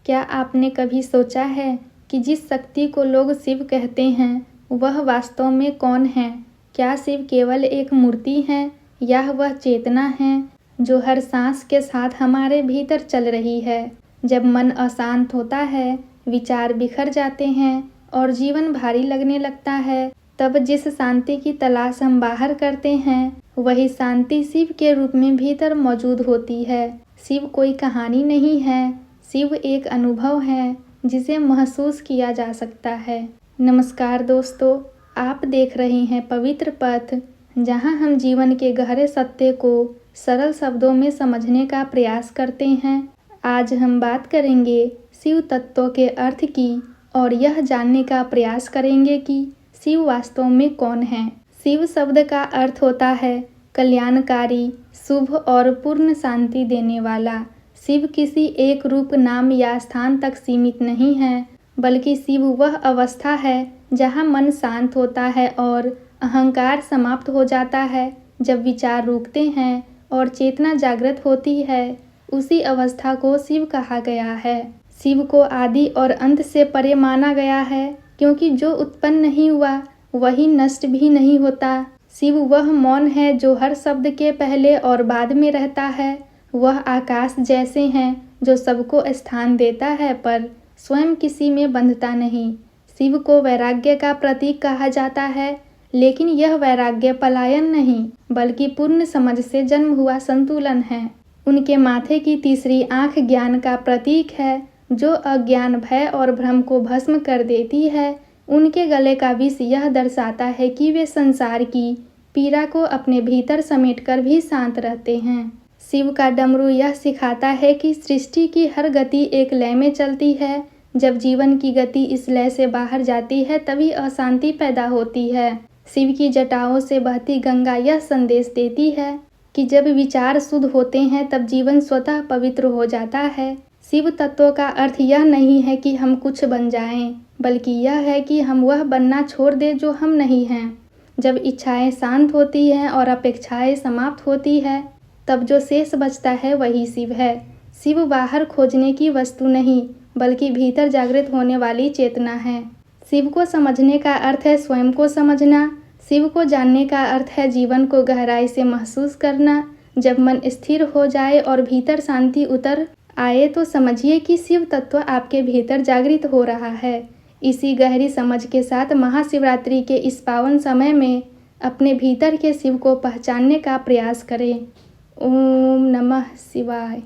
क्या आपने कभी सोचा है कि जिस शक्ति को लोग शिव कहते हैं वह वास्तव में कौन है? क्या शिव केवल एक मूर्ति है या वह चेतना है जो हर सांस के साथ हमारे भीतर चल रही है? जब मन अशांत होता है, विचार बिखर जाते हैं और जीवन भारी लगने लगता है, तब जिस शांति की तलाश हम बाहर करते हैं वही शांति शिव के रूप में भीतर मौजूद होती है। शिव कोई कहानी नहीं है, शिव एक अनुभव है जिसे महसूस किया जा सकता है। नमस्कार दोस्तों, आप देख रहे हैं पवित्र पथ, जहां हम जीवन के गहरे सत्य को सरल शब्दों में समझने का प्रयास करते हैं। आज हम बात करेंगे शिव तत्व के अर्थ की और यह जानने का प्रयास करेंगे कि शिव वास्तव में कौन है। शिव शब्द का अर्थ होता है कल्याणकारी, शुभ और पूर्ण शांति देने वाला। शिव किसी एक रूप, नाम या स्थान तक सीमित नहीं है, बल्कि शिव वह अवस्था है जहाँ मन शांत होता है और अहंकार समाप्त हो जाता है। जब विचार रुकते हैं और चेतना जागृत होती है, उसी अवस्था को शिव कहा गया है। शिव को आदि और अंत से परे माना गया है, क्योंकि जो उत्पन्न नहीं हुआ वही नष्ट भी नहीं होता। शिव वह मौन है जो हर शब्द के पहले और बाद में रहता है। वह आकाश जैसे हैं जो सबको स्थान देता है पर स्वयं किसी में बंधता नहीं। शिव को वैराग्य का प्रतीक कहा जाता है, लेकिन यह वैराग्य पलायन नहीं बल्कि पूर्ण समझ से जन्म हुआ संतुलन है। उनके माथे की तीसरी आंख ज्ञान का प्रतीक है, जो अज्ञान, भय और भ्रम को भस्म कर देती है। उनके गले का विष यह दर्शाता है कि वे संसार की पीड़ा को अपने भीतर समेटकर भी शांत रहते हैं। शिव का डमरू यह सिखाता है कि सृष्टि की हर गति एक लय में चलती है। जब जीवन की गति इस लय से बाहर जाती है तभी अशांति पैदा होती है। शिव की जटाओं से बहती गंगा यह संदेश देती है कि जब विचार शुद्ध होते हैं तब जीवन स्वतः पवित्र हो जाता है। शिव तत्व का अर्थ यह नहीं है कि हम कुछ बन जाएं, बल्कि यह है कि हम वह बनना छोड़ दें जो हम नहीं हैं। जब इच्छाएं शांत होती हैं और अपेक्षाएं समाप्त होती है, तब जो शेष बचता है वही शिव है। शिव बाहर खोजने की वस्तु नहीं, बल्कि भीतर जागृत होने वाली चेतना है। शिव को समझने का अर्थ है स्वयं को समझना। शिव को जानने का अर्थ है जीवन को गहराई से महसूस करना। जब मन स्थिर हो जाए और भीतर शांति उतर आए तो समझिए कि शिव तत्व आपके भीतर जागृत हो रहा है। इसी गहरी समझ के साथ महाशिवरात्रि के इस पावन समय में अपने भीतर के शिव को पहचानने का प्रयास करें। ओम नमः शिवाय।